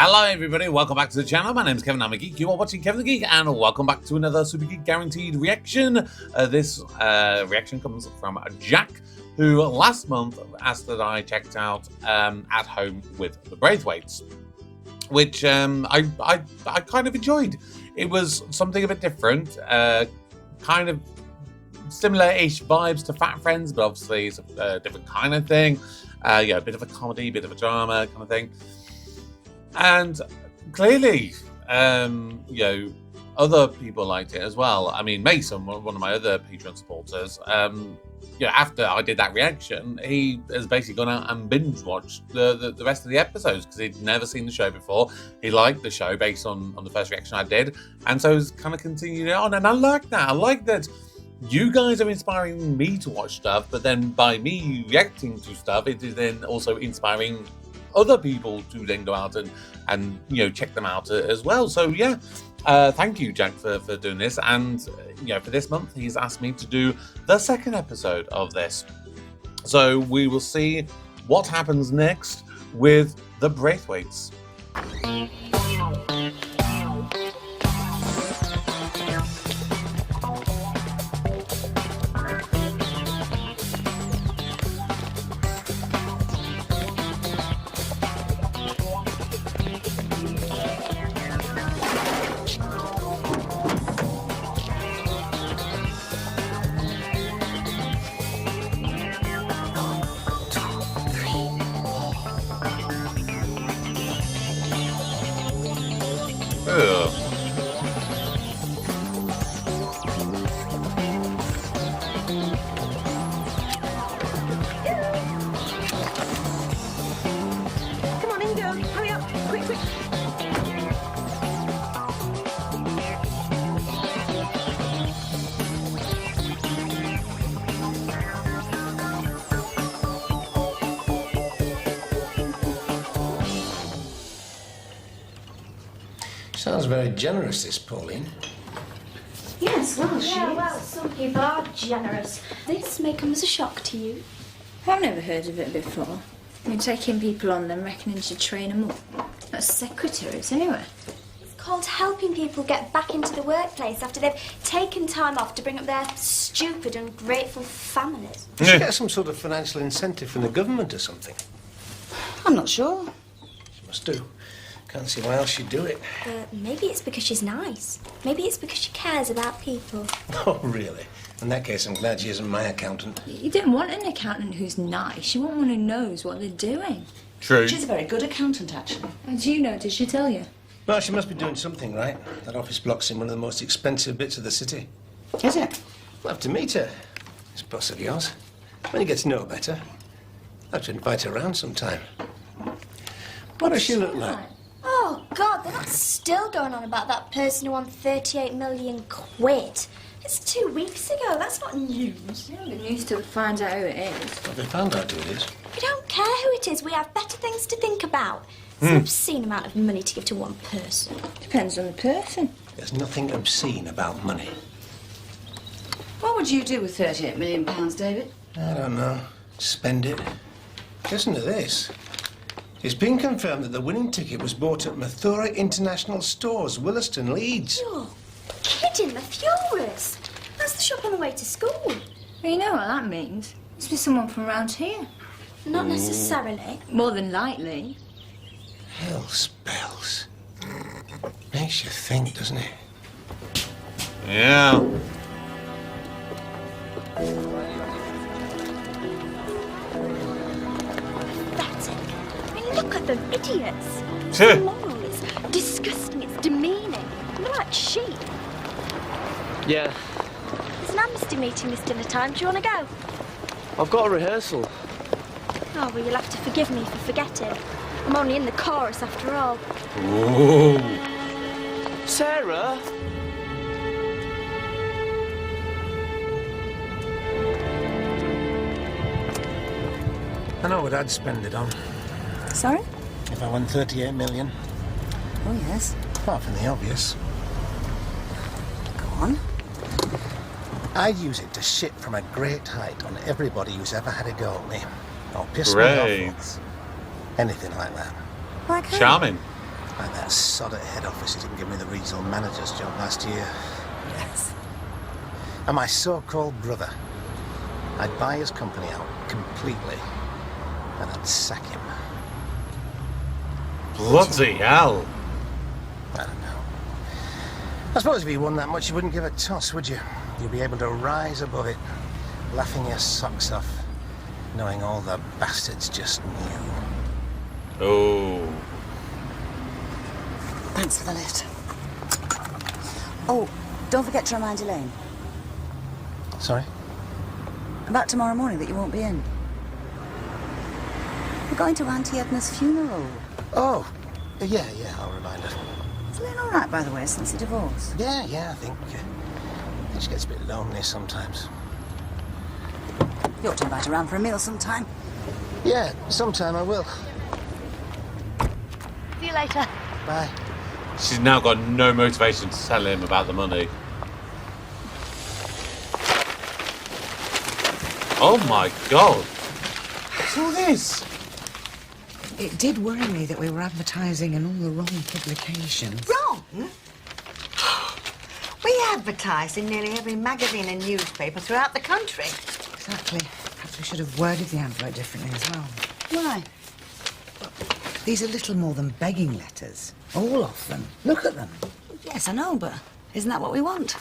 Hello everybody, welcome back to the channel. My name is Kevin, I'm a geek. You are watching Kevin the Geek, and welcome back to another Super Geek Guaranteed reaction. This reaction comes from Jack, who last month asked that I checked out At Home with the Braithwaites, which I kind of enjoyed. It was something a bit different, kind of similar-ish vibes to Fat Friends, but obviously it's a different kind of thing. Yeah, a bit of a comedy, bit of a drama kind of thing. And clearly, you know, other people liked it as well. I mean, Mason, one of my other Patreon supporters, after I did that reaction, he has basically gone out and binge watched the rest of the episodes because he'd never seen the show before. He liked the show based on the first reaction I did, and so he's kind of continued on. And I like that. I like that you guys are inspiring me to watch stuff, but then by me reacting to stuff, it is then also inspiring other people to then go out and you know, check them out as well. So yeah, thank you, Jack, for doing this. And you know, for this month, he's asked me to do the second episode of this. So we will see what happens next with the Braithwaites. Come on in, girl. Hurry up. Quick, quick. Sounds very generous, this Pauline. Yes, well, she Yeah, is. well, some people are generous. This may come as a shock to you. I've never heard of it before. You're taking people on them, reckoning to train them up. That's secretaries, anyway. It's called helping people get back into the workplace after they've taken time off to bring up their stupid, ungrateful families. You should get some sort of financial incentive from the government or something. I'm not sure. She must do. Can't see why else she'd do it. Maybe it's because she's nice. Maybe it's because she cares about people. Oh, really? In that case, I'm glad she isn't my accountant. You don't want an accountant who's nice. You want one who knows what they're doing. True. She's a very good accountant, actually. How do you know? Did she tell you? Well, she must be doing something right. That office block's in one of the most expensive bits of the city. Is it? We'll have to meet her. This boss of yours. When you get to know her better, I'll have to invite her around sometime. What does she look like? Oh, God, they're not still going on about that person who won 38 million quid. It's 2 weeks ago. That's not news. Yeah, the news till find out who it is. Well, they found out who it is. We don't care who it is. We have better things to think about. It's an obscene amount of money to give to one person. Depends on the person. There's nothing obscene about money. What would you do with £38 million, David? I don't know. Spend it. Listen to this. It's been confirmed that the winning ticket was bought at Mathura International Stores, Williston, Leeds. You're kidding, the Furers. That's the shop on the way to school. Well, you know what that means. Must be someone from around here. Not necessarily. More than likely. Hell spells. Makes you think, doesn't it? Yeah. Pathetic. I mean, look at them, idiots. It's immoral, it's disgusting, it's demeaning. They're like sheep. Yeah, There's an amnesty meeting this dinner time. Do you want to go? I've got a rehearsal. Oh, well, you'll have to forgive me for forgetting. I'm only in the chorus after all. Ooh. Sarah? I know what I'd spend it on Sorry? if I won 38 million. Oh, yes. Apart from the obvious. Go on. I'd use it to shit from a great height on everybody who's ever had a go at me. Or piss me Great. off. Anything like that. Like who? Charming. Like that sod at head office who didn't give me the regional manager's job last year. Yes. And my so-called brother. I'd buy his company out completely, and I'd sack him. Bloody hell. I don't know. I suppose if you won that much, you wouldn't give a toss, would you? You'd be able to rise above it, laughing your socks off, knowing all the bastards just knew. Oh. Thanks for the lift. Oh, don't forget to remind Elaine Sorry? about tomorrow morning that you won't be in. We're going to Auntie Edna's funeral. Oh, yeah, I'll remind her. Is Elaine all right, by the way, since the divorce? Yeah, I think she gets a bit lonely sometimes. You ought to invite her around for a meal sometime. Yeah, sometime I will. See you later. Bye. She's now got no motivation to tell him about the money. Oh my god. What's all this? It did worry me that we were advertising in all the wrong publications. Wrong? We advertise in nearly every magazine and newspaper throughout the country. Exactly. Perhaps we should have worded the advert differently as well. Why? These are little more than begging letters. All of them. Look at them. Yes, I know, but isn't that what we want?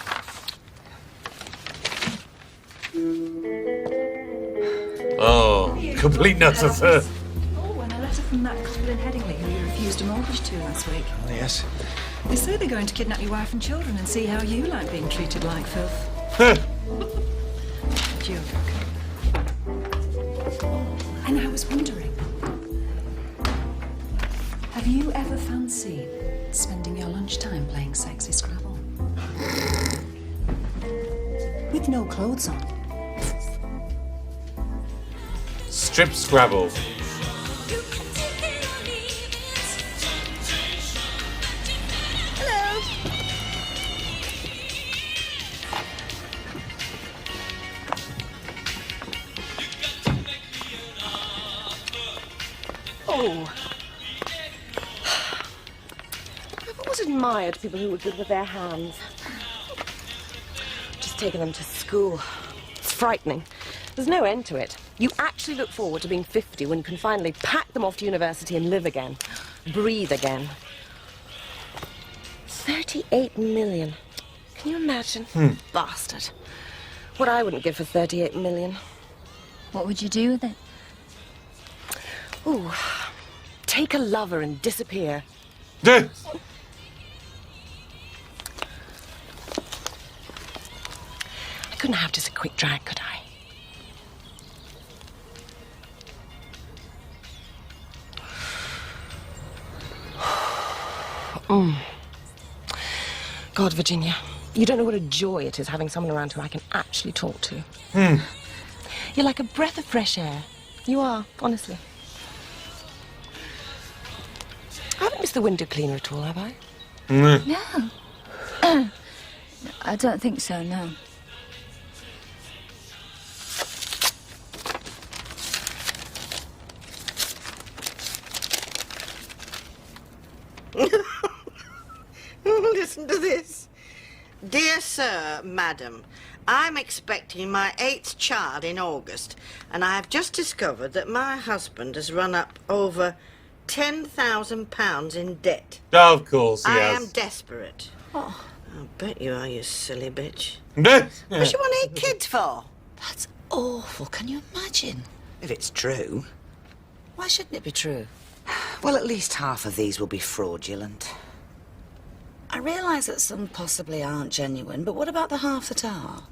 Oh, complete nutters. Oh, and a letter from that couple in Headingley who you refused a mortgage to last week. Oh, yes. They say they're going to kidnap your wife and children and see how you like being treated like filth. Joke. And I was wondering, have you ever fancied spending your lunchtime playing sexy Scrabble? With no clothes on. Strip Scrabble. Oh. I've always admired people who were good with their hands. Just taking them to school. It's frightening. There's no end to it. You actually look forward to being 50 when you can finally pack them off to university and live again. Breathe again. 38 million. Can you imagine? Bastard. What I wouldn't give for 38 million. What would you do with it? Ooh. Take a lover and disappear. Eh. I couldn't have just a quick drag, could I? God, Virginia, you don't know what a joy it is having someone around who I can actually talk to. You're like a breath of fresh air. You are, honestly. I haven't missed the window cleaner at all, have I? No. I don't think so, no. Listen to this. Dear Sir, Madam, I'm expecting my 8th child in August, and I have just discovered that my husband has run up over £10,000 in debt. Of course he I has. am desperate. Oh. I bet you are, you silly bitch. Eh. What's you want 8 kids for? That's awful. Can you imagine? If it's true. Why shouldn't it be true? Well, at least half of these will be fraudulent. I realise that some possibly aren't genuine, but what about the half that are?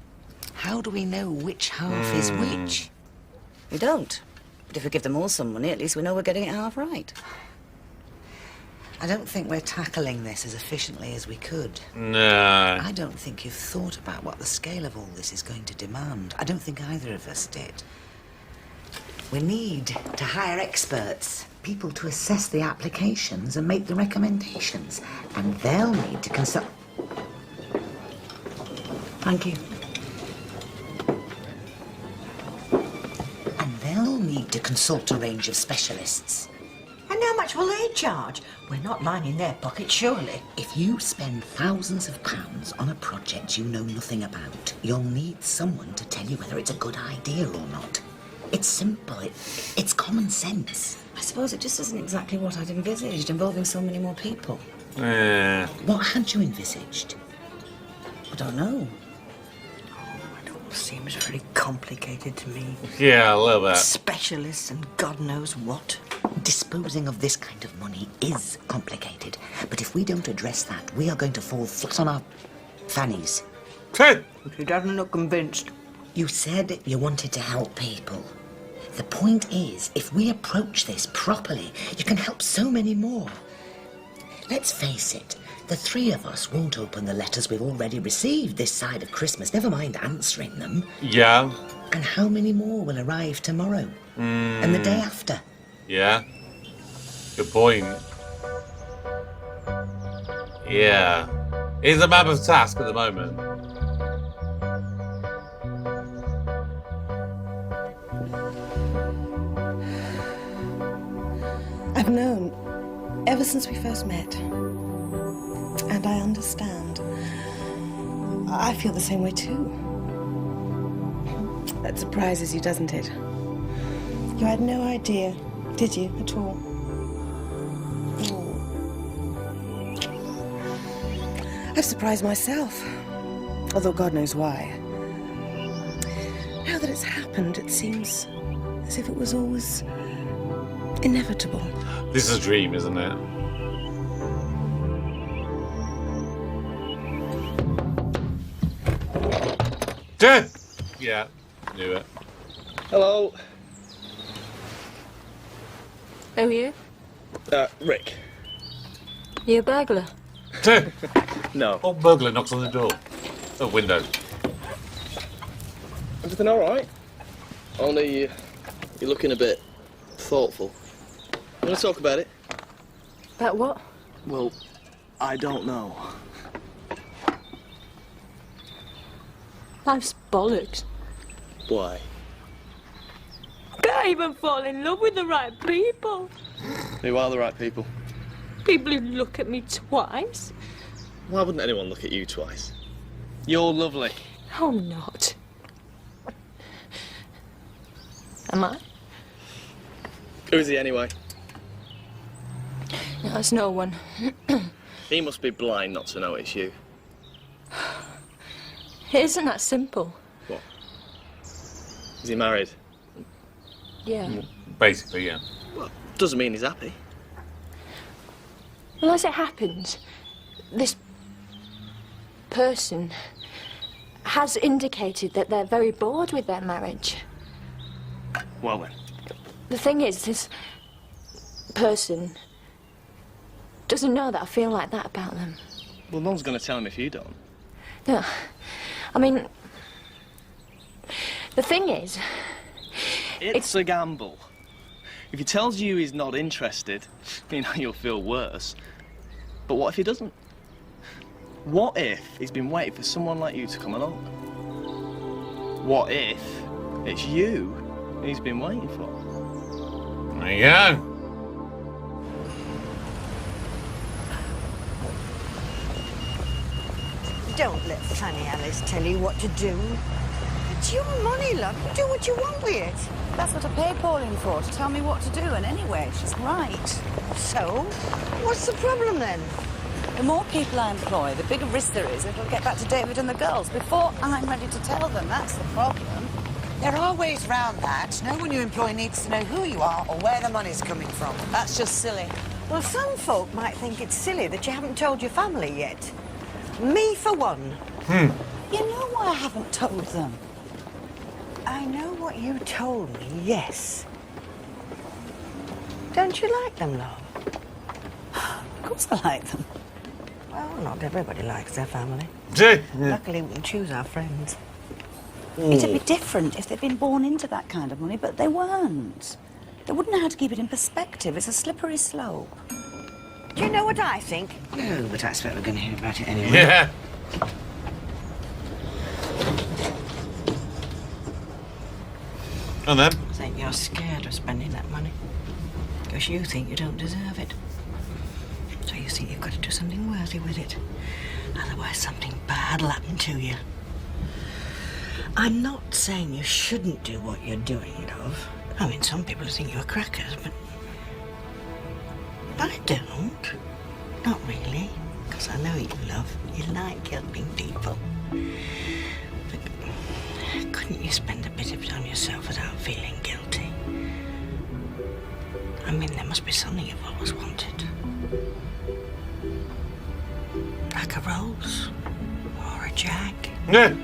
How do we know which half is which? We don't. But if we give them all some money, at least we know we're getting it half right. I don't think we're tackling this as efficiently as we could. No. I don't think you've thought about what the scale of all this is going to demand. I don't think either of us did. We need to hire experts, people to assess the applications and make the recommendations. And they'll need to consult... Thank you. And they'll need to consult a range of specialists. I And how much will they charge? We're not lining their pockets, surely. If you spend thousands of pounds on a project you know nothing about, you'll need someone to tell you whether it's a good idea or not. It's simple. It's common sense. I suppose it just isn't exactly what I'd envisaged, involving so many more people. What had you envisaged? I don't know. It all seems very complicated to me. Yeah, a little bit. Specialists and God knows what. Disposing of this kind of money is complicated, but if we don't address that, we are going to fall flat on our fannies. He doesn't look convinced. You said you wanted to help people. The point is, if we approach this properly, you can help so many more. Let's face it, the three of us won't open the letters we've already received this side of Christmas, never mind answering them. Yeah. And how many more will arrive tomorrow? And the day after? Yeah. Good point. Yeah. It's a mammoth task at the moment. I've known ever since we first met. And I understand. I feel the same way too. That surprises you, doesn't it? You had no idea, did you, at all? I've surprised myself, although God knows why. Now that it's happened, it seems as if it was always inevitable. This is a dream, isn't it? Yeah, knew it. Hello. Who are you? Rick. You a burglar? No. Oh, burglar knocks on the door. Oh, window. Everything all right? Only you're looking a bit thoughtful. You want to talk about it? About what? Well, I don't know. Life's bollocks. Why? Can't even fall in love with the right people. Who are the right people? People who look at me twice. Why wouldn't anyone look at you twice? You're lovely. No, I'm not. Am I? Who is he anyway? No, it's no one. He must be blind not to know it's you. It isn't that simple. What? Is he married? Yeah. Basically, yeah. Well, doesn't mean he's happy. Well, as it happens, this person has indicated that they're very bored with their marriage. Well then. The thing is, this person doesn't know that I feel like that about them. Well, no one's going to tell him if you don't. No, I mean, the thing is... It's a gamble. If he tells you he's not interested, you know, you'll feel worse. But what if he doesn't? What if he's been waiting for someone like you to come along? What if it's you he's been waiting for? There you go. Don't let Fanny Alice tell you what to do. It's your money, love. You do what you want with it. That's what I paid Pauline for, to tell me what to do, and anyway, she's right. So, what's the problem then? The more people I employ, the bigger risk there is it'll get back to David and the girls before I'm ready to tell them. That's the problem. There are ways round that. No one you employ needs to know who you are or where the money's coming from. That's just silly. Well, some folk might think it's silly that you haven't told your family yet. Me, for one. You know why I haven't told them? I know what you told me, yes. Don't you like them, love? Of course I like them. Well, not everybody likes their family. Yeah. Luckily, we can choose our friends. It'd be different if they'd been born into that kind of money, but they weren't. They wouldn't know how to keep it in perspective. It's a slippery slope. Do you know what I think? No, but I expect we're going to hear about it anyway. Yeah. And then? I think you're scared of spending that money. because you think you don't deserve it. So you think you've got to do something worthy with it. Otherwise something bad will happen to you. I'm not saying you shouldn't do what you're doing, love. I mean, some people think you're crackers, but I don't. Not really. Because I know you, love. You like helping people. But couldn't you spend a bit of time yourself without feeling guilty? I mean, there must be something you've always wanted. Like a rose. Or a jag. Yeah.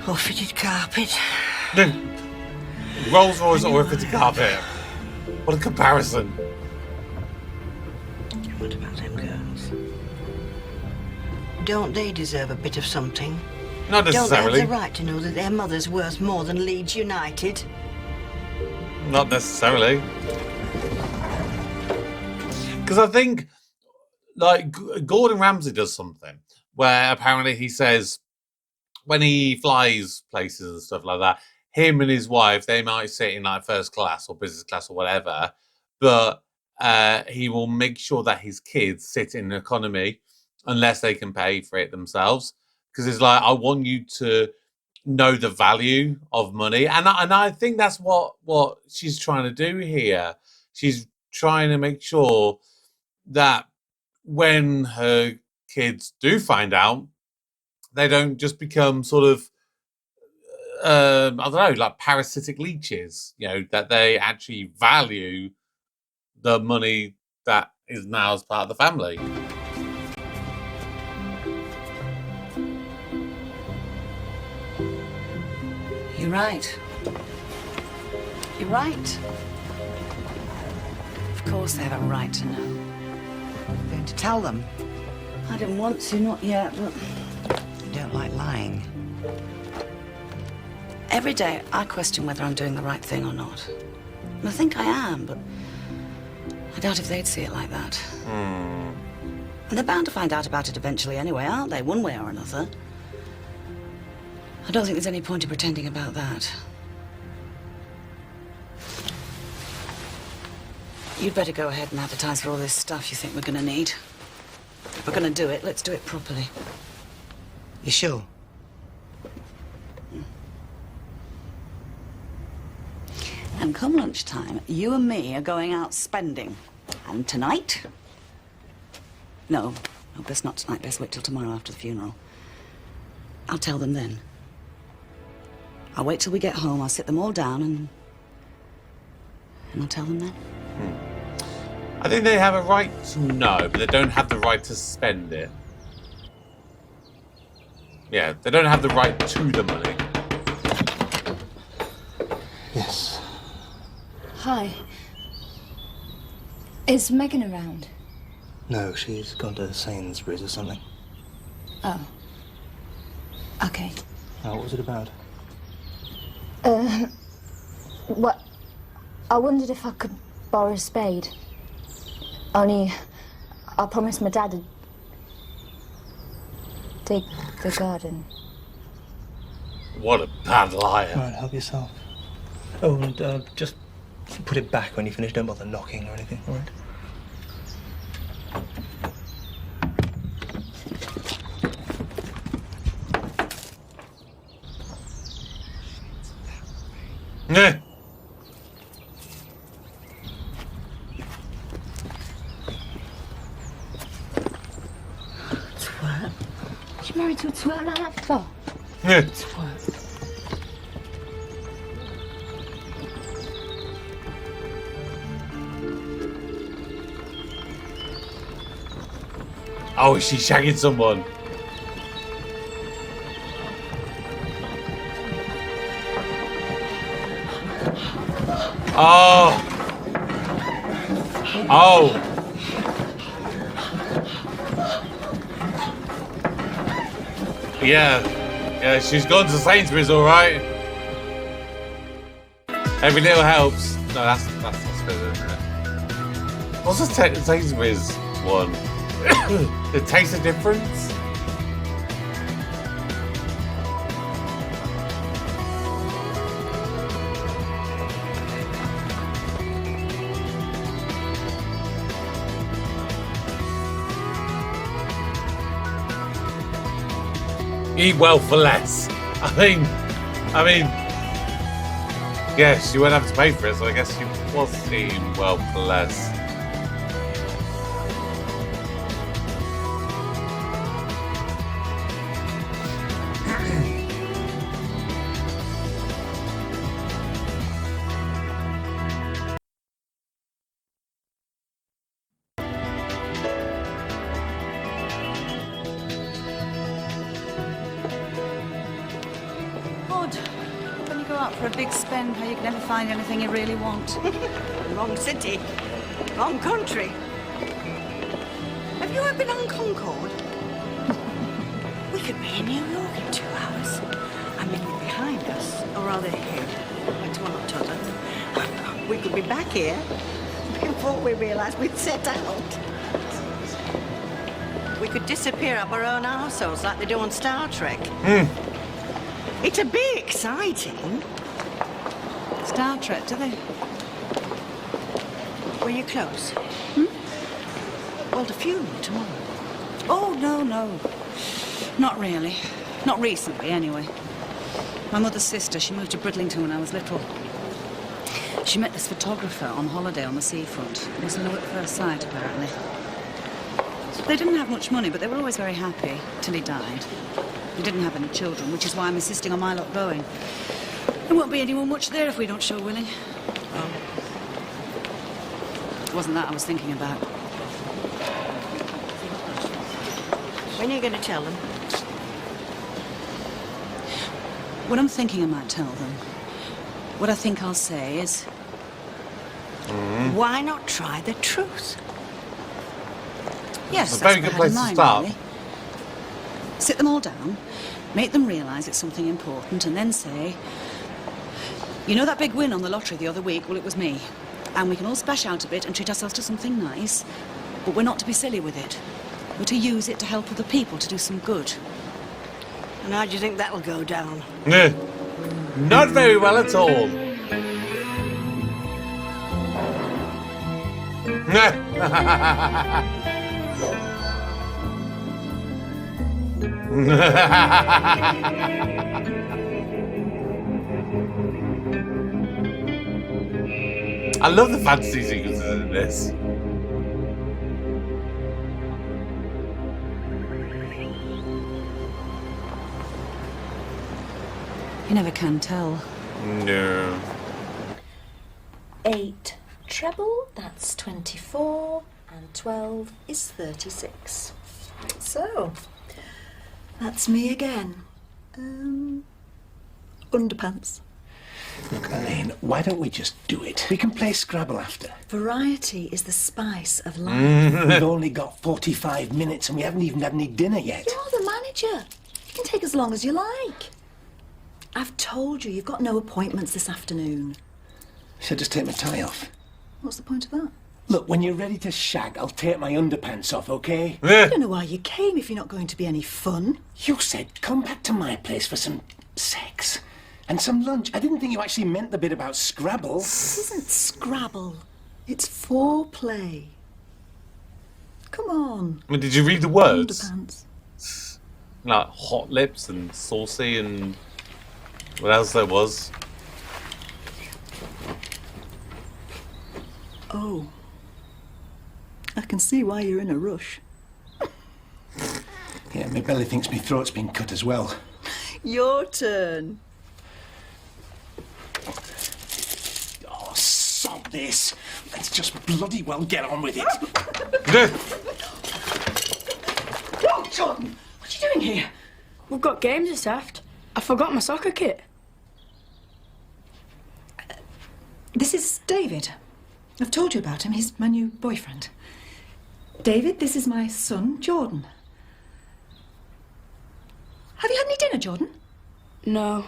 Or fitted carpet. Yeah. Rolls Royce or a fitted carpet. What a comparison. What about them girls? Don't they deserve a bit of something? Not necessarily. Don't they have the right to know that their mother's worth more than Leeds United? Not necessarily. Because I think, like, Gordon Ramsay does something where apparently he says when he flies places and stuff like that, him and his wife, they might sit in like first class or business class or whatever, but he will make sure that his kids sit in economy unless they can pay for it themselves. Because it's like, I want you to know the value of money. And I think that's what she's trying to do here. She's trying to make sure that when her kids do find out, they don't just become sort of, I don't know, like parasitic leeches, you know, that they actually value the money that is now as part of the family. You're right. You're right. Of course they have a right to know. I'm going to tell them. I didn't want to, not yet, but You don't like lying. every day I question whether I'm doing the right thing or not. And I think I am, but I doubt if they'd see it like that. And they're bound to find out about it eventually anyway, aren't they? One way or another. I don't think there's any point in pretending about that. You'd better go ahead and advertise for all this stuff you think we're going to need. If we're going to do it, let's do it properly. You sure? And come lunchtime, you and me are going out spending. And tonight? No, best not tonight. Best wait till tomorrow after the funeral. I'll tell them then. I'll wait till we get home. I'll sit them all down and I'll tell them then. I think they have a right to know, but they don't have the right to spend it. Yeah, they don't have the right to the money. Yes. Hi. Is Megan around? No, she's gone to Sainsbury's or something. Oh. Okay. Oh, what was it about? What? I wondered if I could borrow a spade. Only, I promised my dad to dig the garden. What a bad liar. All right, help yourself. Oh, and just put it back when you finish. Don't bother knocking or anything, all right? Yeah. Twerp? You married to a twerp like that before? Yeah. Twerp. Oh, is she shagging someone? Oh. Oh. Yeah. Yeah, she's gone to Sainsbury's, all right. Every little helps. No, that's hospital, isn't it? What's the Sainsbury's one? The taste of difference? Eat well for less. I mean, yes, you won't have to pay for it, so I guess she was eating well for less. Odd. When you go out for a big spend, how you can never find anything you really want. Wrong city, wrong country. Have you ever been on Concorde? We could be in New York in 2 hours. I mean, behind us, or rather ahead. It's one or t'other. We could be back here before we realised we'd set out. We could disappear up our own arseholes like they do on Star Trek. It'd be exciting. Star Trek, do they? Were you close? Well, the funeral tomorrow. Oh, no. Not really. Not recently, anyway. My mother's sister, she moved to Bridlington when I was little. She met this photographer on holiday on the seafront. It was love at first sight, apparently. They didn't have much money, but they were always very happy, till he died. He didn't have any children, which is why I'm insisting on my lot going. There won't be anyone much there if we don't show willing. Oh. It wasn't that I was thinking about. When are you going to tell them? What I'm thinking I might tell them, what I think I'll say is... Why not try the truth? Yes, it's a very good place to start. Really. Sit them all down, make them realise it's something important, and then say, you know that big win on the lottery the other week? Well, it was me. And we can all splash out a bit and treat ourselves to something nice, but we're not to be silly with it. We're to use it to help other people, to do some good. And how do you think that'll go down? Not very well at all. I love the fantasy sequences in this. You never can tell. No. 8 treble, that's 24, and 12 is 36. So, that's me again. Underpants. Look, Elaine, why don't we just do it? We can play Scrabble after. Variety is the spice of life. We've only got 45 minutes and we haven't even had any dinner yet. You're the manager. You can take as long as you like. I've told you, you've got no appointments this afternoon. So just take my tie off. What's the point of that? Look, when you're ready to shag, I'll take my underpants off, okay? I don't know why you came if you're not going to be any fun. You said come back to my place for some sex and some lunch. I didn't think you actually meant the bit about Scrabble. This isn't Scrabble. It's foreplay. Come on. I mean, did you read the words? Underpants. Like hot lips and saucy and what else there was? Oh. I can see why you're in a rush. Yeah, my belly thinks my throat's been cut as well. Your turn. Oh, sod this. Let's just bloody well get on with it. Whoa, Jordan! What are you doing here? We've got games this aft. I forgot my soccer kit. This is David. I've told you about him. He's my new boyfriend. David, this is my son, Jordan. Have you had any dinner, Jordan? No.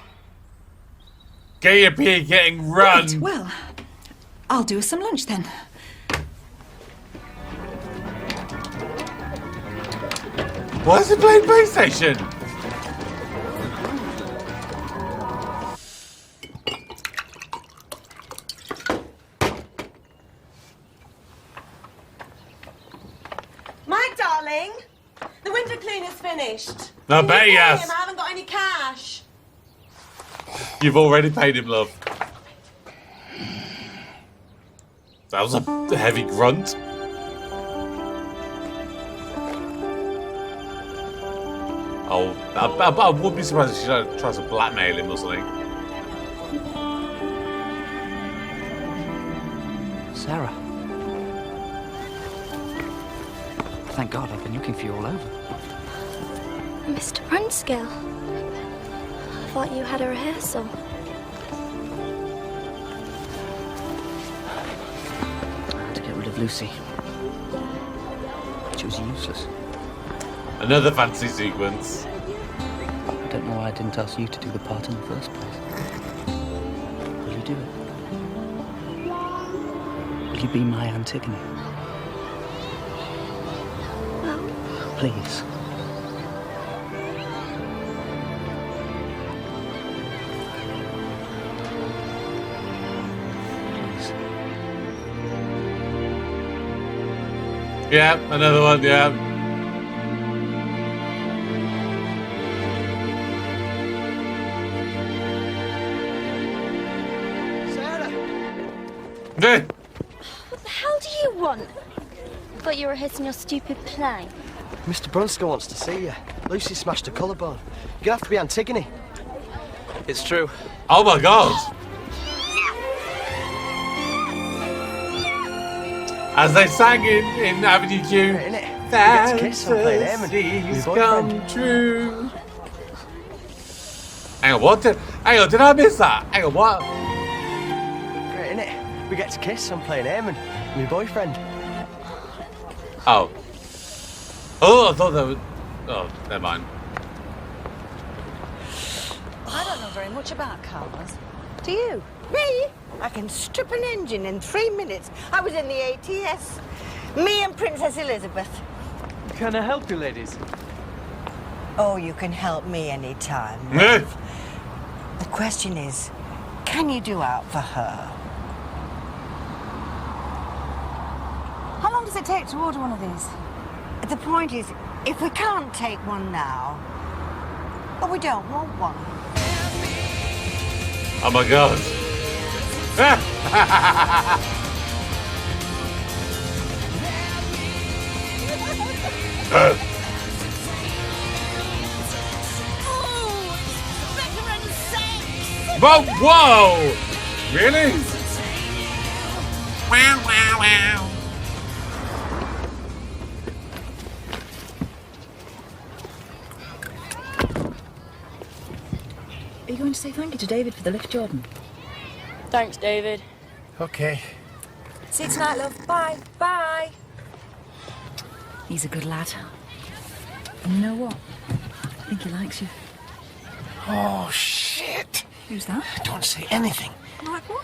Get your pee getting run. Right, well, I'll do us some lunch then. Why is he playing PlayStation? My darling, the window cleaner's finished. I bet I yes. haven't got any cash. You've already paid him, love. That was a heavy grunt. Oh, I would be surprised if she tries to blackmail him or something. Sarah. Thank God, I've been looking for you all over. Mr. Brunskill. I thought you had a rehearsal. I had to get rid of Lucy. She was useless. Another fancy sequence. I don't know why I didn't ask you to do the part in the first place. Will you do it? Will you be my Antigone? Well, Please. Yeah, another one, yeah. what the hell do you want? I thought you were rehearsing your stupid play. Mr. Brunskill wants to see you. Lucy smashed her collarbone. You're gonna have to be Antigone. It's true. Oh my God. As they sang in Avenue Q, fantasies come true. Hang on, what? Did I miss that? Hang on, what? Great, innit? We get to kiss. I'm playing Eamon, my boyfriend. Oh. Oh, I thought that was... Oh, never mind. I don't know very much about cars. Do you? Me? I can strip an engine in 3 minutes. I was in the ATS. Me and Princess Elizabeth. Can I help you, ladies? Oh, you can help me anytime. Yeah. The question is, can you do out for her? How long does it take to order one of these? The point is, if we can't take one now, or we don't want one. Oh my God. Whoa, whoa! Really? Wow, wow, wow. Are you going to say thank you to David for the lift, Jordan? Thanks, David. Okay. See you tonight, love. Bye. Bye. He's a good lad. And you know what? I think he likes you. Oh, shit. Who's that? Don't say anything. Like what?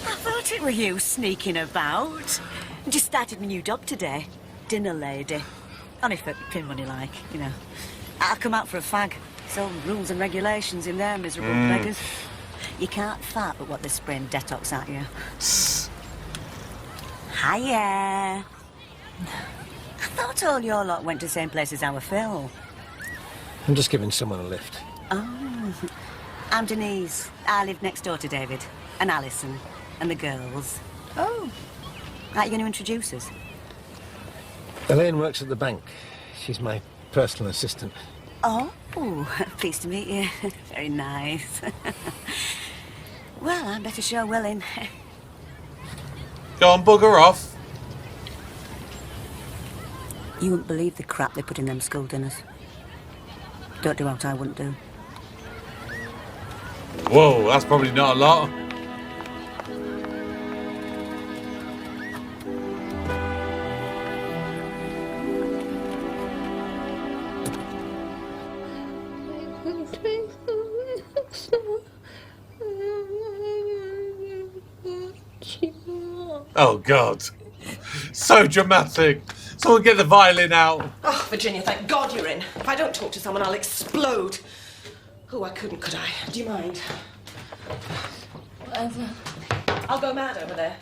I thought it were you sneaking about. Just started my new job today. Dinner lady. Only for pin money like, you know. I'll come out for a fag. It's all rules and regulations in there, miserable beggars. You can't fart but what they're spraying detox at you. Hiya. I thought all your lot went to the same place as our Phil. I'm just giving someone a lift. Oh. I'm Denise. I live next door to David. And Alison. And the girls. Oh. Are you going to introduce us? Elaine works at the bank. She's my personal assistant. Oh, pleased to meet you. Very nice. Well, I'm better show well in. Go on, bugger off. You wouldn't believe the crap they put in them school dinners. Don't do what I wouldn't do. Whoa, that's probably not a lot. Oh, God. So dramatic. Someone get the violin out. Oh, Virginia, thank God you're in. If I don't talk to someone, I'll explode. Oh, I couldn't, could I? Do you mind? Whatever. I'll go mad over there.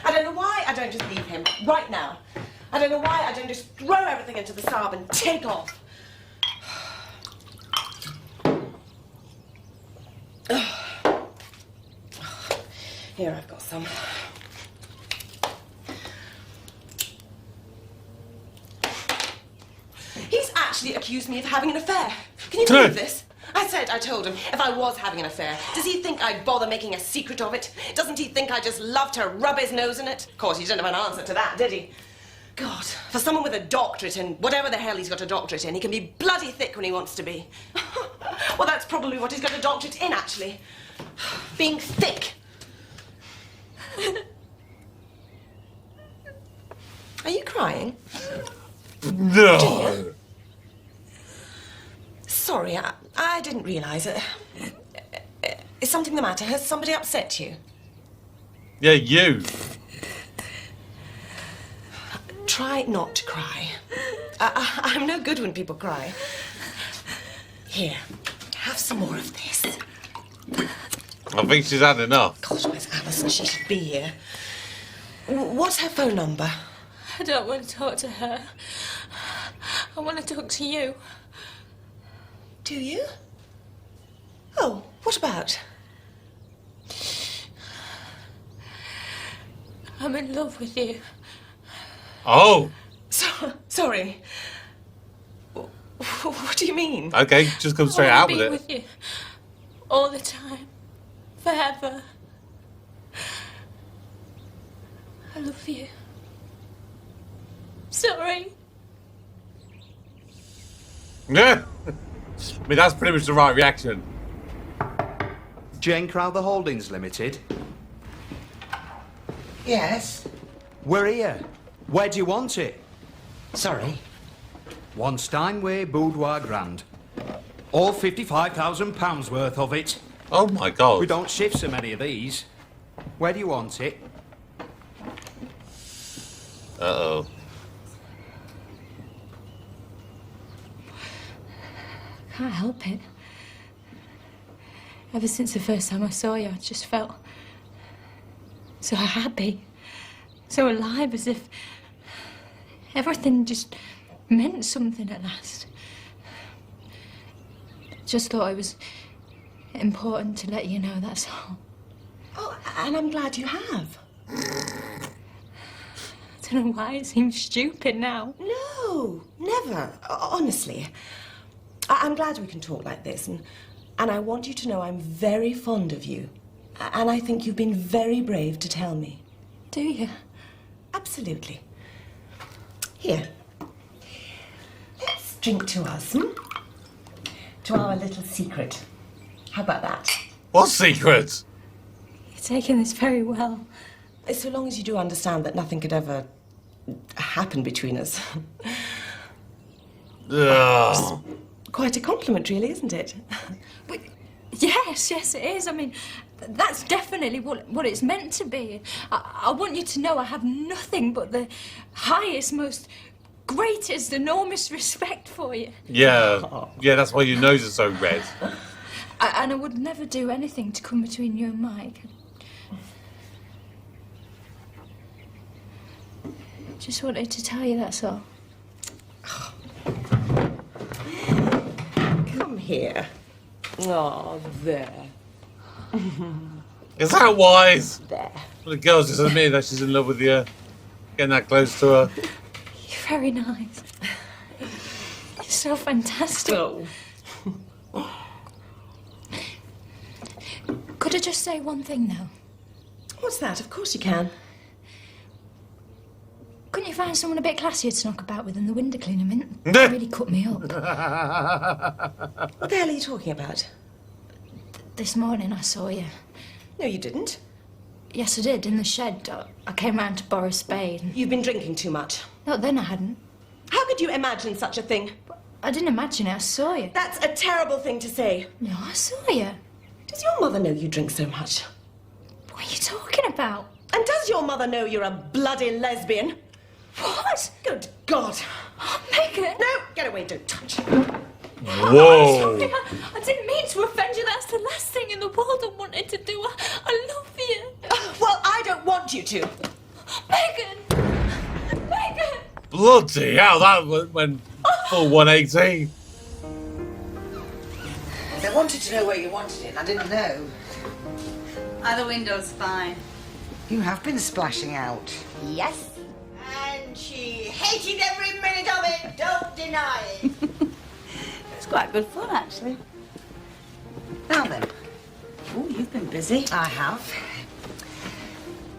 I don't know why I don't just leave him right now. I don't know why I don't just throw everything into the Saab and take off. Here, I've got some. He's actually accused me of having an affair. Can you believe this? I told him, if I was having an affair, does he think I'd bother making a secret of it? Doesn't he think I just love to rub his nose in it? Of course, he didn't have an answer to that, did he? God, for someone with a doctorate in whatever the hell he's got a doctorate in, he can be bloody thick when he wants to be. Well, that's probably what he's got a doctorate in, actually. Being thick. Are you crying? No. Sorry, I didn't realise it. Is something the matter? Has somebody upset you? Yeah, you. Try not to cry. I'm no good when people cry. Here, have some more of this. I think she's had enough. Gosh, where's Alison? She should be here. What's her phone number? I don't want to talk to her. I want to talk to you. Do you? Oh, what about? I'm in love with you. Oh. Sorry. What do you mean? Okay, just come straight out with it. I want to be with you all the time, forever. I love you. Sorry. Yeah. I mean, that's pretty much the right reaction. Jane Crowther Holdings Limited? Yes? We're here. Where do you want it? Sorry? 1 Steinway Boudoir Grand. All £55,000 worth of it. Oh my God. We don't shift so many of these. Where do you want it? Uh-oh. Can't help it. Ever since the first time I saw you, I just felt so happy, so alive, as if everything just meant something at last. Just thought it was important to let you know, that's all. Oh, and I'm glad you have. I don't know why it seems stupid now. No, never. Honestly. I'm glad we can talk like this, and I want you to know I'm very fond of you. And I think you've been very brave to tell me. Do you? Absolutely. Here. Let's drink to us, To our little secret. How about that? What secret? You're taking this very well. So long as you do understand that nothing could ever happen between us. Ugh. Quite a compliment, really, isn't it? But yes, it is. I mean, that's definitely what it's meant to be. I want you to know I have nothing but the highest, most greatest, enormous respect for you. Yeah, that's why your nose is so red. And I would never do anything to come between you and Mike. Just wanted to tell you, that's all. Come here. Oh, there. Is that wise? There. Well, the girl's just admitted that she's in love with you. Getting that close to her. You're very nice. You're so fantastic. Oh. Could I just say one thing, though? What's that? Of course you can. Couldn't you find someone a bit classier to knock about with than the window cleaner, Mint? It really cut me up. What the hell are you talking about? This morning I saw you. No, you didn't. Yes, I did, in the shed. I came round to borrow a spade. You've been drinking too much. No, then I hadn't. How could you imagine such a thing? I didn't imagine it, I saw you. That's a terrible thing to say. No, I saw you. Does your mother know you drink so much? What are you talking about? And does your mother know you're a bloody lesbian? What? Good God. Oh, Megan. No, get away, don't touch. Whoa. Sorry, I didn't mean to offend you. That's the last thing in the world I wanted to do. I love you. Well, I don't want you to. Megan! Megan! Bloody hell, that went full 180. They wanted to know where you wanted it, and I didn't know. The window's fine. You have been splashing out. Yes. And she hated every minute of it, don't deny it. It's quite good fun, actually. Now then. Oh, you've been busy. I have.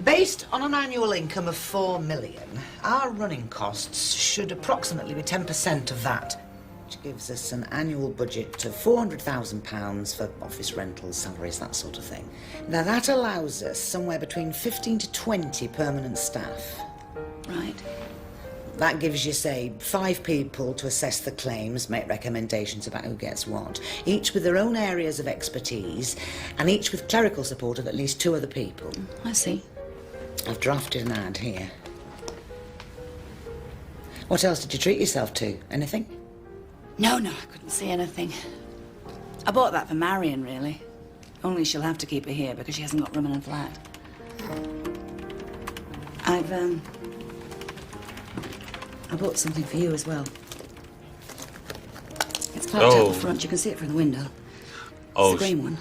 Based on an annual income of 4 million, our running costs should approximately be 10% of that, which gives us an annual budget of £400,000 for office rentals, salaries, that sort of thing. Now that allows us somewhere between 15 to 20 permanent staff. Right. That gives you, say, 5 people to assess the claims, make recommendations about who gets what, each with their own areas of expertise, and each with clerical support of at least 2 other people. I see. I've drafted an ad here. What else did you treat yourself to? Anything? No, I couldn't see anything. I bought that for Marion, really. Only she'll have to keep it here because she hasn't got room in her flat. I bought something for you as well. It's parked out the front. You can see it from the window. It's the green one.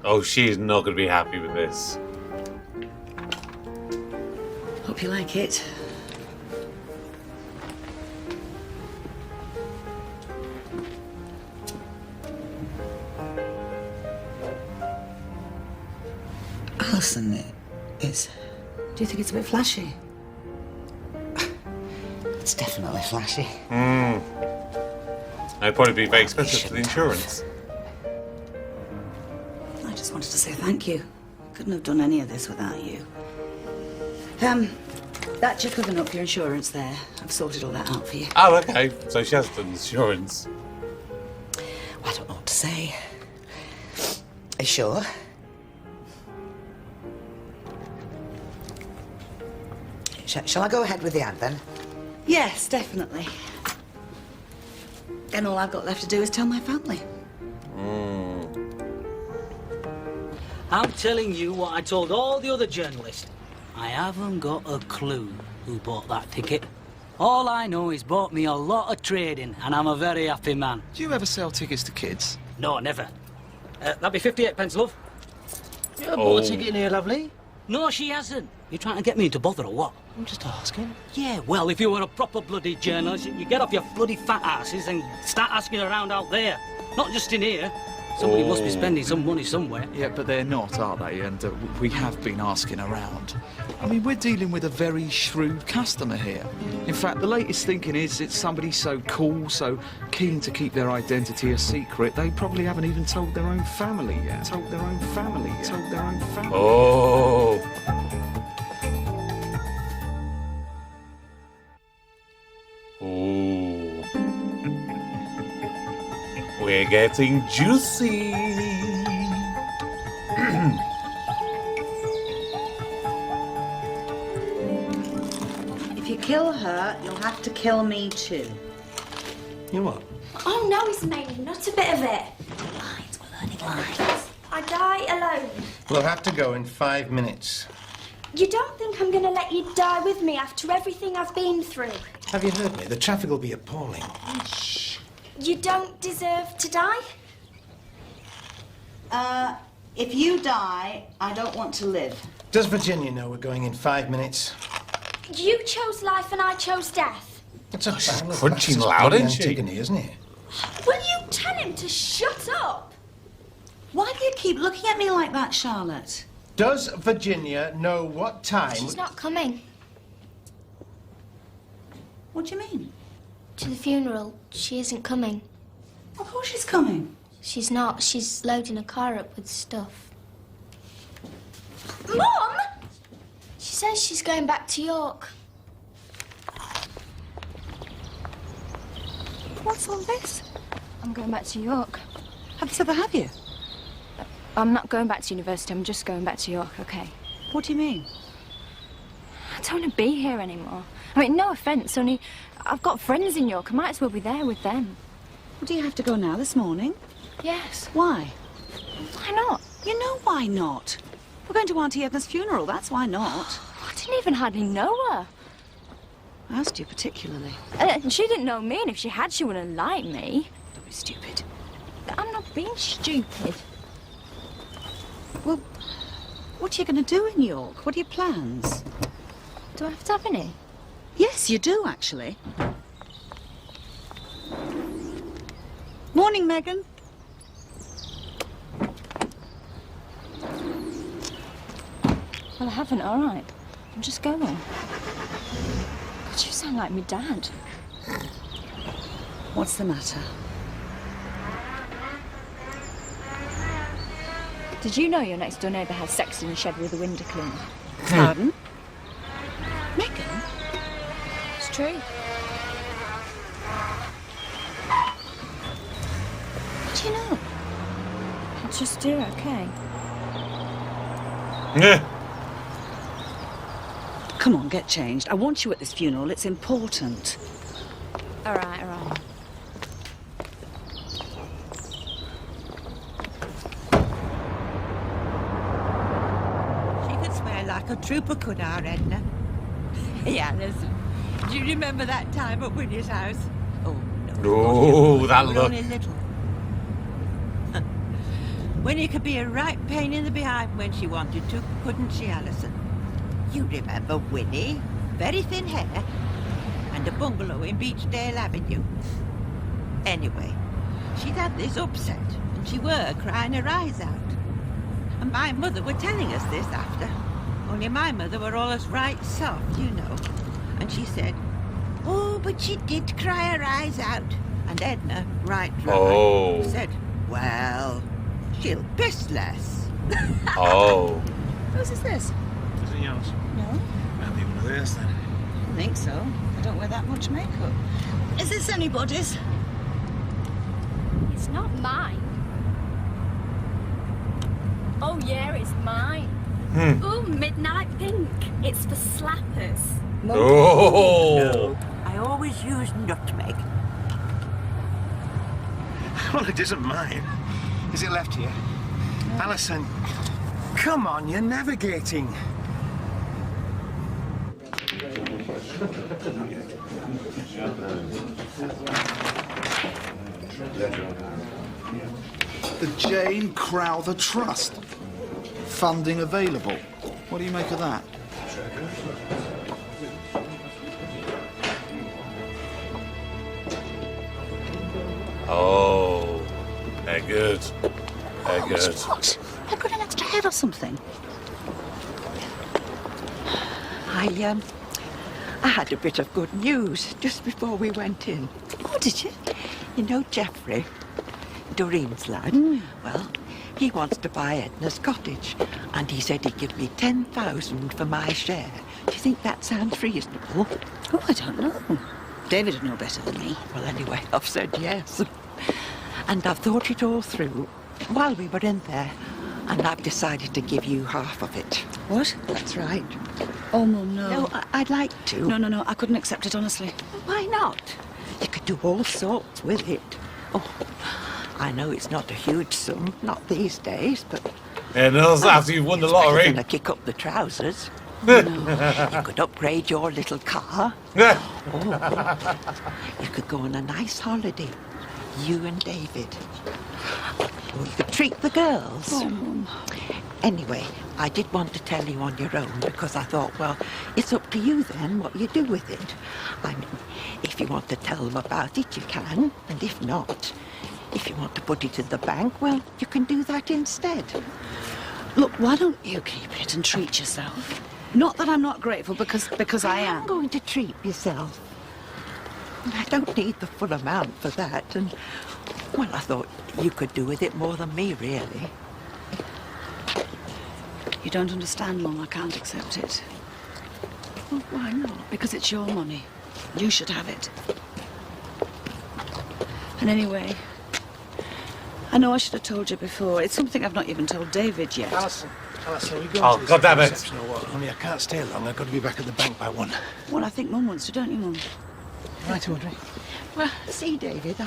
Oh, she's not going to be happy with this. Hope you like it. Alison, it's... Do you think it's a bit flashy? It's definitely flashy. It'd probably be very expensive for the insurance. I just wanted to say thank you. Couldn't have done any of this without you. That's your covering up for your insurance there. I've sorted all that out for you. Oh, okay. So she has done insurance. I don't know what to say. Are you sure? Shall I go ahead with the ad, then? Yes, definitely. Then all I've got left to do is tell my family. I'm telling you what I told all the other journalists. I haven't got a clue who bought that ticket. All I know is bought me a lot of trading, and I'm a very happy man. Do you ever sell tickets to kids? No, never. That'd be 58 pence, love. You haven't bought a ticket in here, lovely? No, she hasn't. You trying to get me into bother or what? I'm just asking. Yeah, well, if you were a proper bloody journalist, you get off your bloody fat asses and start asking around out there. Not just in here. Somebody must be spending some money somewhere. Yeah, but they're not, are they? And we have been asking around. I mean, we're dealing with a very shrewd customer here. In fact, the latest thinking is it's somebody so cool, so keen to keep their identity a secret, they probably haven't even told their own family yet. Told their own family yet. Told their own family. Oh. Ooh. We're getting juicy. If you kill her, you'll have to kill me too. You what? Oh no, Ismail, not a bit of it. Lines, we're learning lines. I die alone. We'll have to go in 5 minutes. You don't think I'm gonna let you die with me after everything I've been through? Have you heard me? The traffic will be appalling. Shh. You don't deserve to die? If you die, I don't want to live. Does Virginia know we're going in 5 minutes? You chose life and I chose death. It's a she's crunching loud, isn't she? Antigone, isn't it? Will you tell him to shut up? Why do you keep looking at me like that, Charlotte? Does Virginia know what time... She's not coming. What do you mean? To the funeral. She isn't coming. Of course she's coming. She's not. She's loading a car up with stuff. Mum! She says she's going back to York. What's all this? I'm going back to York. Have you said that, have you? I'm not going back to university, I'm just going back to York, okay? What do you mean? I don't want to be here anymore. I mean, no offence, only I've got friends in York. I might as well be there with them. Well, do you have to go now, this morning? Yes. Why? Why not? You know why not. We're going to Auntie Edna's funeral, that's why not. What didn't even hardly know her. I asked you particularly. And she didn't know me, and if she had, she wouldn't have liked me. Don't be stupid. I'm not being stupid. Well, what are you going to do in York? What are your plans? Do I have to have any? Yes, you do, actually. Morning, Megan. Well, I haven't, all right. I'm just going. God, you sound like me dad. What's the matter? Did you know your next door neighbour has sex in the shed with a window cleaner? Pardon? Megan? It's true. What do you know? It's just do, okay? Yeah. Come on, get changed. I want you at this funeral. It's important. All right, all right. She could swear like a trooper, could our Edna? Yeah, listen. Do you remember that time at Winnie's house? Oh, no. Oh, that We were look. only little. Winnie could be a right pain in the behind when she wanted to, couldn't she, Alison? You remember Winnie? Very thin hair. And a bungalow in Beechdale Avenue. Anyway, she'd had this upset, and she were crying her eyes out. And my mother were telling us this after. Only my mother were always right soft, you know. And she said, oh, but she did cry her eyes out. And Edna, right dry, Oh. said, well, she'll piss less. Oh. Whose is this? Is it yours? No, I'll be one of theirs then. I don't think so. I don't wear that much makeup. Is this anybody's? It's not mine. Oh, yeah, it's mine. Oh, midnight pink. It's for slappers. Oh. No, I always use nutmeg. Well, it isn't mine. Is it left here? Alison, come on, you're navigating. The Jane Crowther Trust. Funding available. What do you make of that? Oh. They're good. They're good. What? I've got an extra head or something. I had a bit of good news just before we went in. Oh, did you? You know Geoffrey, Doreen's lad? Well, he wants to buy Edna's cottage, and he said he'd give me 10,000 for my share. Do you think that sounds reasonable? Oh, I don't know. David would know better than me. Well, anyway, I've said yes. And I've thought it all through while we were in there, and I've decided to give you half of it. What? That's right. Oh, Mum, no. No, I'd like to. No, I couldn't accept it, honestly. Why not? You could do all sorts with it. Oh, I know it's not a huge sum, not these days, but... Yeah, no, that's after you've won the lottery. It's better than a kick up the trousers. You could upgrade your little car. Oh, you could go on a nice holiday, you and David. Or you could treat the girls. Oh, Mum. Anyway, I did want to tell you on your own because I thought, well, it's up to you then what you do with it. I mean, if you want to tell them about it, you can. And if not, if you want to put it in the bank, well, you can do that instead. Look, why don't you keep it and treat yourself? Not that I'm not grateful, because I am. I'm going to treat yourself. I don't need the full amount for that, and, well, I thought you could do with it more than me, really. You don't understand, Mum. I can't accept it. Well, why not? Because it's your money. You should have it. And anyway, I know I should have told you before. It's something I've not even told David yet. Alison, we go Oh, God damn it. reception or what? Only I can't stay long. I've got to be back at the bank by 1. Well, I think Mum wants to, don't you, Mum? Right, Audrey. Well, see, David,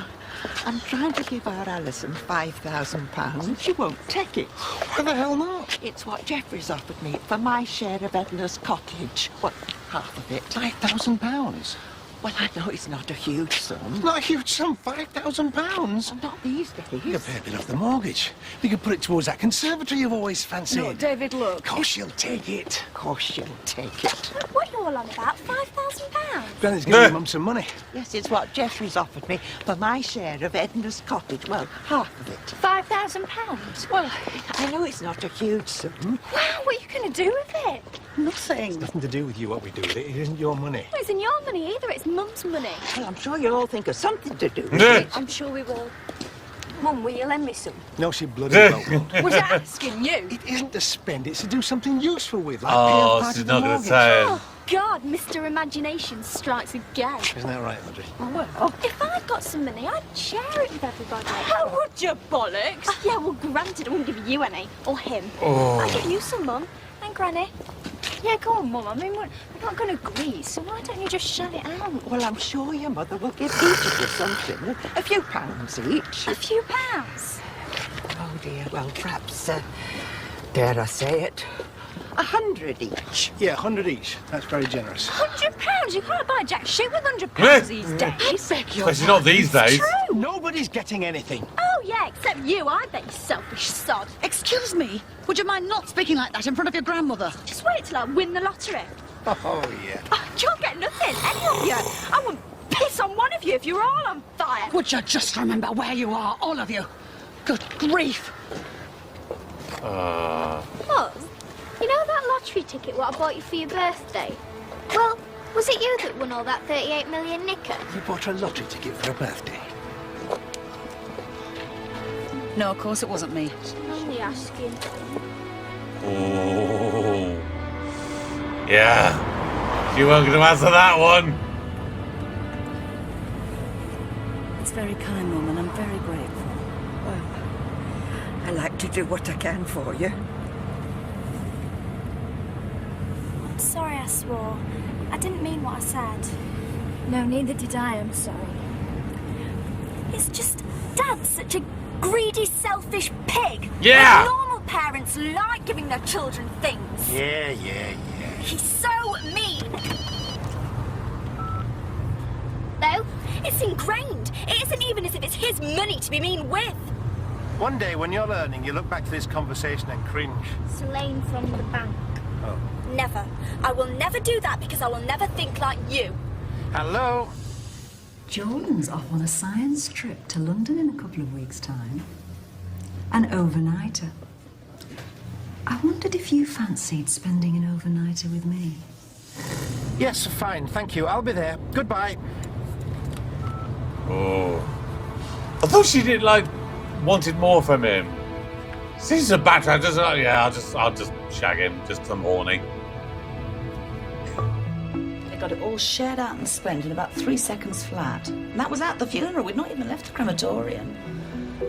I'm trying to give our Alison £5,000. She won't take it. Why the hell not? It's what Jeffrey's offered me for my share of Edna's cottage. What, half of it? £5,000? Well, I know it's not a huge sum. Not a huge sum, £5,000? Not these days. You could pay a bit off the mortgage. We could put it towards that conservatory you've always fancied. No, David, look. Of course she'll take it. Of course she'll take it. What are you all on about? £5,000? Granny's giving your mum some money. Yes, it's what Jeffrey's offered me for my share of Edna's cottage. Well, half of it. £5,000? Well, I know it's not a huge sum. Wow, what are you going to do with it? Nothing. It's nothing to do with you, what we do with it. It isn't your money. Well, it isn't your money either, it's Mum's money. Well, I'm sure you'll all think of something to do with it. I'm sure we will. Mum, will you lend me some? No, she bloody won't. Was I asking you? It isn't to spend, it's to do something useful with, like Oh, pay off part she's of the not going to mortgage. say it. Oh, God, Mr. Imagination strikes again. Isn't that right, Audrey? Well, if I'd got some money, I'd share it with everybody. How would you, bollocks? Oh, yeah, well, granted, I wouldn't give you any. Or him. Oh. I'd give you some, Mum. And Granny. Yeah, go on, Mum. I mean, we're not going to agree, so why don't you just shell it out? Well, I'm sure your mother will give each of you something. A few pounds each. A few pounds? Oh, dear. Well, perhaps, dare I say it, 100 each. Yeah, 100 each. That's very generous. £100? You can't buy jack shit with £100 these days. Especially not these days. True. Nobody's getting anything. Oh, yeah, except you. I bet you selfish sod. Excuse me? Would you mind not speaking like that in front of your grandmother? Just wait till I win the lottery. Oh, yeah. Oh, you'll get nothing, any of you. I wouldn't piss on one of you if you were all on fire. Would you just remember where you are, all of you? Good grief. What? You know that lottery ticket what I bought you for your birthday? Well, was it you that won all that 38 million knicker? You bought her a lottery ticket for her birthday. No, of course it wasn't me. I'm only asking. Oh. Yeah. She weren't going to answer that one. It's very kind, Mum, and I'm very grateful. Well, I like to do what I can for you. I'm sorry I swore. I didn't mean what I said. No, neither did I. I'm sorry. It's just Dad's such a greedy, selfish pig. Yeah. Like normal parents like giving their children things. Yeah. He's so mean. Though, it's ingrained. It isn't even as if it's his money to be mean with. One day when you're learning, you look back to this conversation and cringe. Slain from the bank. Oh. Never. I will never do that because I will never think like you. Hello? Jordan's off on a science trip to London in a couple of weeks' time. An overnighter. I wondered if you fancied spending an overnighter with me. Yes, fine, thank you. I'll be there. Goodbye. Oh. I thought she did, like, wanted more from him. She's a bad guy. I'll just shag him. Just 'cause I'm horny. They got it all shared out and spent in about 3 seconds flat. And that was at the funeral. We'd not even left the crematorium.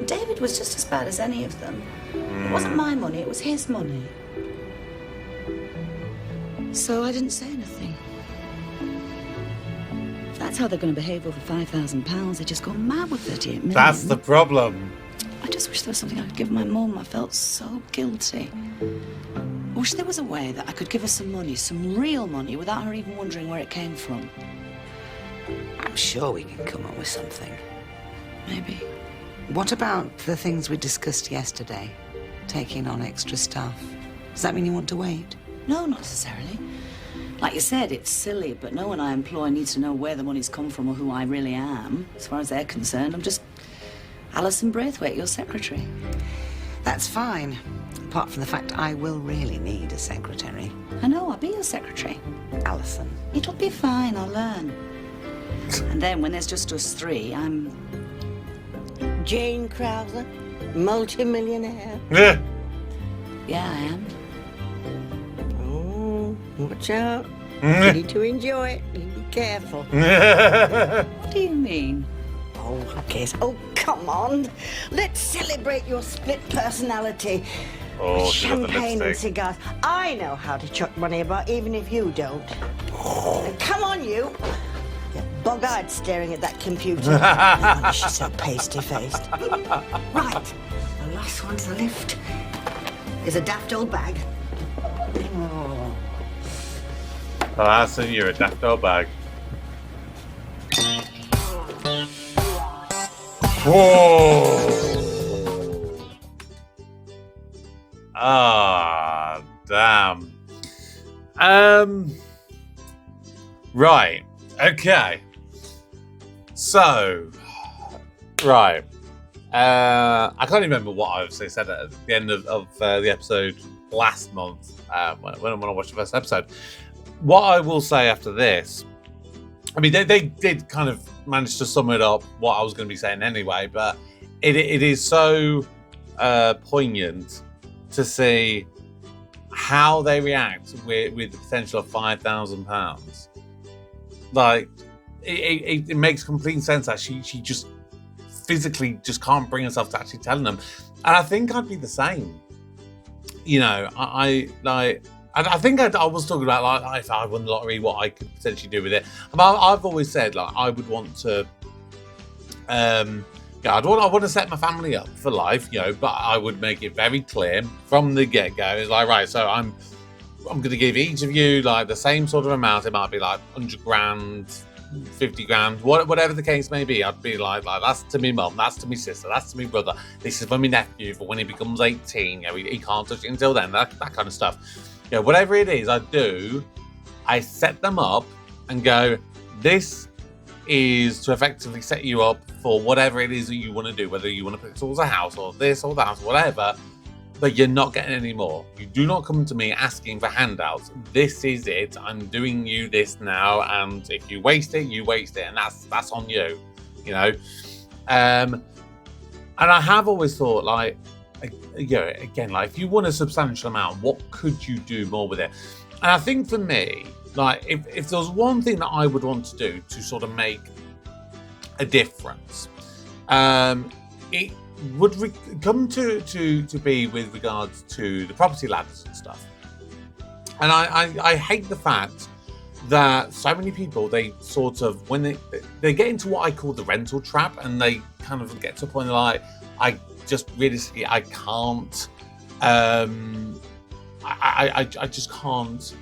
David was just as bad as any of them. It wasn't my money, it was his money. So I didn't say anything. If that's how they're going to behave over £5,000, they just go mad with 38 million. That's the problem. I just wish there was something I could give my mum. I felt so guilty. I wish there was a way that I could give her some money, some real money, without her even wondering where it came from. I'm sure we can come up with something. Maybe. What about the things we discussed yesterday? Taking on extra staff. Does that mean you want to wait? No, not necessarily. Like you said, it's silly, but no one I employ needs to know where the money's come from or who I really am. As far as they're concerned, I'm just Alison Braithwaite, your secretary. That's fine. Apart from the fact I will really need a secretary. I know, I'll be your secretary. Alison. It'll be fine, I'll learn. And then when there's just us three, I'm... Jane Crowther, multi-millionaire. Yeah. Yeah, I am. Oh, watch out. You need to enjoy it. You be careful. What do you mean? Oh, okay. Oh, come on. Let's celebrate your split personality. Oh, with she got the champagne and lipstick. cigars. I know how to chuck money about, even if you don't. Come on, you. Bog-eyed staring at that computer. No wonder she's so pasty-faced. Right, the last one to the lift is a daft old bag. Oh. Oh, so you're a daft old bag. Whoa! Ah, damn. Right. Okay. So, right. I can't remember what I obviously said at the end of the episode last month when I watched the first episode. What I will say after this, I mean, they did kind of manage to sum it up what I was going to be saying anyway, but it is so poignant to see how they react with the potential of £5,000. Like, it makes complete sense that she just physically just can't bring herself to actually telling them. And I think I'd be the same. You know, I think I was talking about, like, if I won the lottery, what I could potentially do with it. I've always said, like, I would want to, I want to set my family up for life, you know, but I would make it very clear from the get-go. It's like, right, so I'm going to give each of you, like, the same sort of amount. It might be like 100 grand, 50 grand, whatever the case may be. I'd be like that's to me mum, that's to me sister, that's to me brother, this is for me nephew for when he becomes 18. You know, he can't touch it until then, that kind of stuff. You know, whatever it is I do, I set them up and go, this is to effectively set you up for whatever it is that you want to do, whether you want to put it towards a house or this or that, whatever, but you're not getting any more. You do not come to me asking for handouts. This is it. I'm doing you this now, and if you waste it, you waste it, and that's on you, you know. And I have always thought, like, you know, again, like, if you want a substantial amount, what could you do more with it? And I think for me, like, if there was one thing that I would want to do to sort of make a difference, it would come to be with regards to the property ladders and stuff. And I hate the fact that so many people, they sort of, when they get into what I call the rental trap, and they kind of get to a point where, like, I just realistically, I can't, I just can't,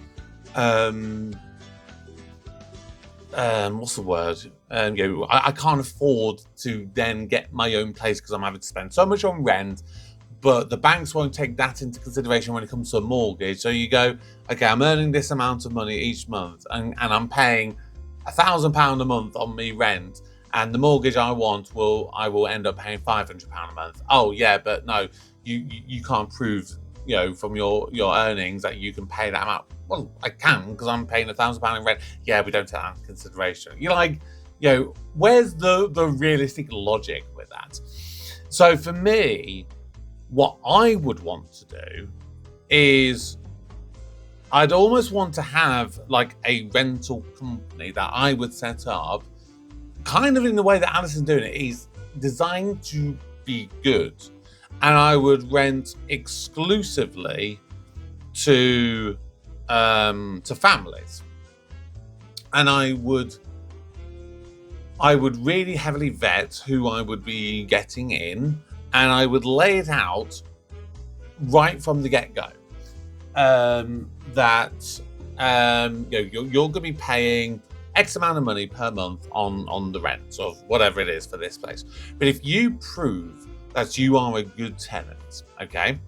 what's the word? You know, I can't afford to then get my own place because I'm having to spend so much on rent, but the banks won't take that into consideration when it comes to a mortgage. So you go, okay, I'm earning this amount of money each month, and I'm paying £1,000 a month on me rent, and the mortgage I will end up paying £500 a month. Oh yeah, but no, you can't prove, you know, from your earnings that you can pay that amount. Well, I can, because I'm paying £1,000 in rent. Yeah, we don't take that into consideration. You're like, you know, where's the realistic logic with that? So for me, what I would want to do is, I'd almost want to have like a rental company that I would set up, kind of in the way that Alison's doing it, is designed to be good. And I would rent exclusively to families. And I would really heavily vet who I would be getting in, and I would lay it out right from the get-go. That you're going to be paying X amount of money per month on the rent of whatever it is for this place. But if you prove that you are a good tenant, okay?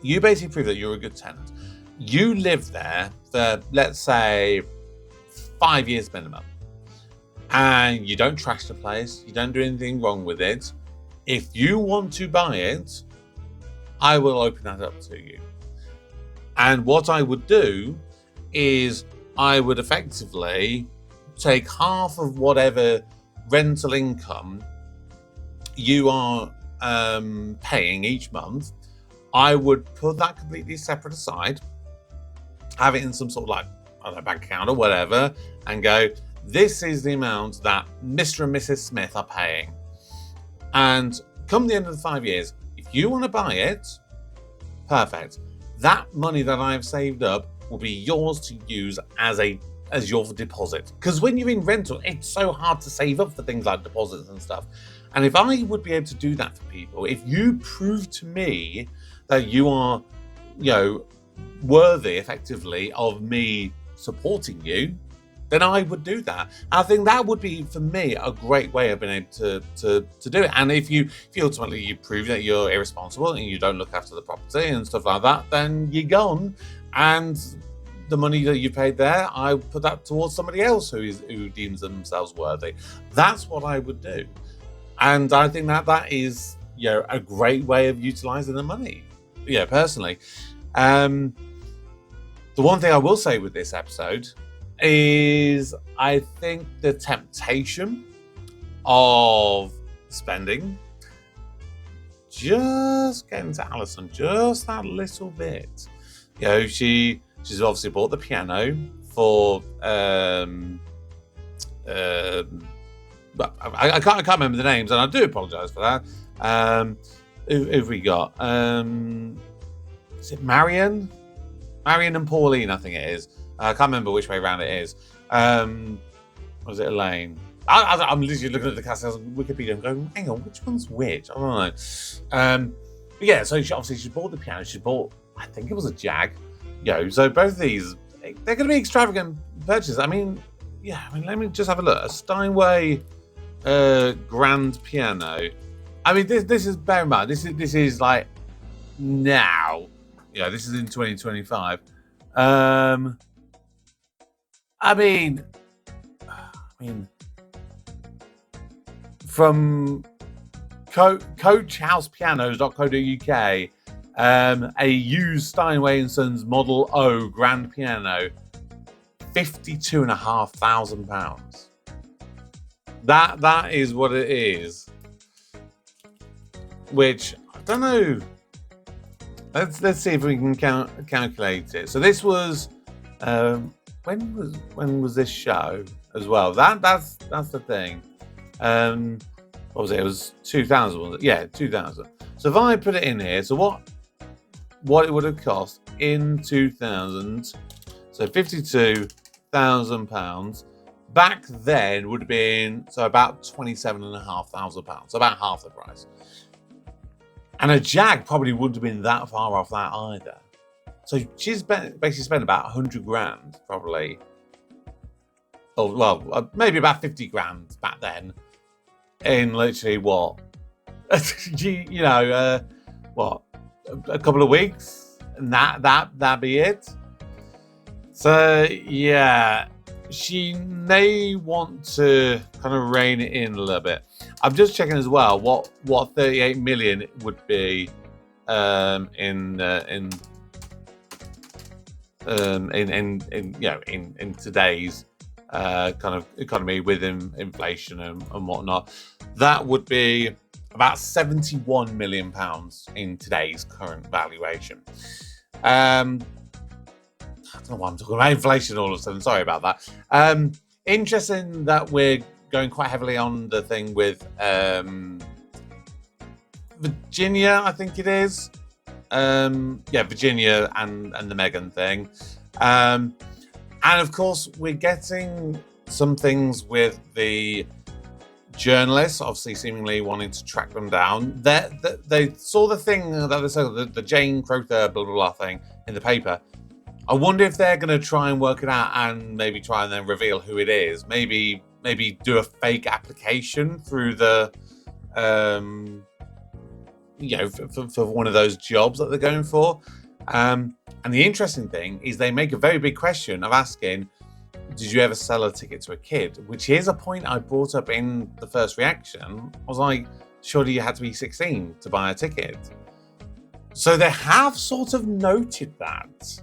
You basically prove that you're a good tenant. You live there for, let's say, 5 years minimum. And you don't trash the place, you don't do anything wrong with it. If you want to buy it, I will open that up to you. And what I would do is I would effectively take half of whatever rental income you are paying each month. I would put that completely separate aside, have it in some sort of, like, I don't know, bank account or whatever, and go, this is the amount that Mr. and Mrs. Smith are paying. And come the end of the 5 years, if you want to buy it, perfect. That money that I've saved up will be yours to use as a as your deposit. Because when you're in rental, it's so hard to save up for things like deposits and stuff. And if I would be able to do that for people, if you prove to me that you are, worthy effectively of me supporting you, then I would do that. I think that would be, for me, a great way of being able to do it. And if you ultimately you prove that you're irresponsible and you don't look after the property and stuff like that, then you're gone. And the money that you paid there, I put that towards somebody else who deems themselves worthy. That's what I would do. And I think that is, a great way of utilizing the money. Personally. The one thing I will say with this episode is I think the temptation of spending, just getting to Alison just that little bit. She's obviously bought the piano for but I can't remember the names, and I do apologise for that. Who've we got? Is it Marion? Marion and Pauline, I think it is. I can't remember which way around it is. Was it Elaine? I'm literally looking at the cast on Wikipedia and going, hang on, which one's which? I don't know. But so she bought the piano. She bought, I think it was a Jag. So both of these, they're going to be extravagant purchases. let me just have a look. A Steinway grand piano. This is, bear in mind, this is like now. This is in 2025. From coachhousepianos.co.uk, a used Steinway & Sons Model O grand piano, £52,500. That is what it is. Which, I don't know. Let's see if we can calculate it. So this was when was this show as well? That's the thing. What was it? It was 2000, was it? Yeah, 2000. So if I put it in here, so what it would have cost in 2000? So £52,000 back then would have been about £27,500. So about half the price. And a Jag probably wouldn't have been that far off that either. So she's basically spent about 100 grand, probably. Maybe about 50 grand back then. In literally what? A couple of weeks? And that'd be it. So yeah, she may want to kind of rein it in a little bit. I'm just checking as well what 38 million would be in today's kind of economy with inflation and whatnot. That would be about £71 million in today's current valuation. I don't know why I'm talking about inflation all of a sudden. Sorry about that. Interesting that we're going quite heavily on the thing with Virginia, I think it is. Virginia and the Meghan thing. And of course, we're getting some things with the journalists, obviously seemingly wanting to track them down. They saw the thing that they said, the Jane Crowther blah, blah, blah thing in the paper. I wonder if they're going to try and work it out and maybe try and then reveal who it is. Maybe do a fake application through the, for one of those jobs that they're going for. And the interesting thing is they make a very big question of asking, did you ever sell a ticket to a kid? Which is a point I brought up in the first reaction. I was like, surely you had to be 16 to buy a ticket. So they have sort of noted that,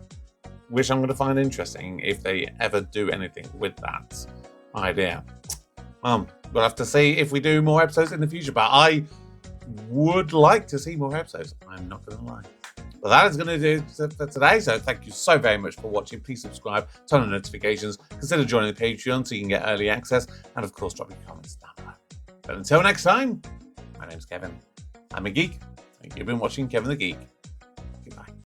which I'm going to find interesting if they ever do anything with that idea. We'll have to see if we do more episodes in the future, but I would like to see more episodes. I'm not going to lie. But that is going to do it for today. So thank you so very much for watching. Please subscribe, turn on notifications, consider joining the Patreon so you can get early access, and of course, drop your comments down below. But until next time, my name's Kevin. I'm a geek, and you've been watching Kevin the Geek.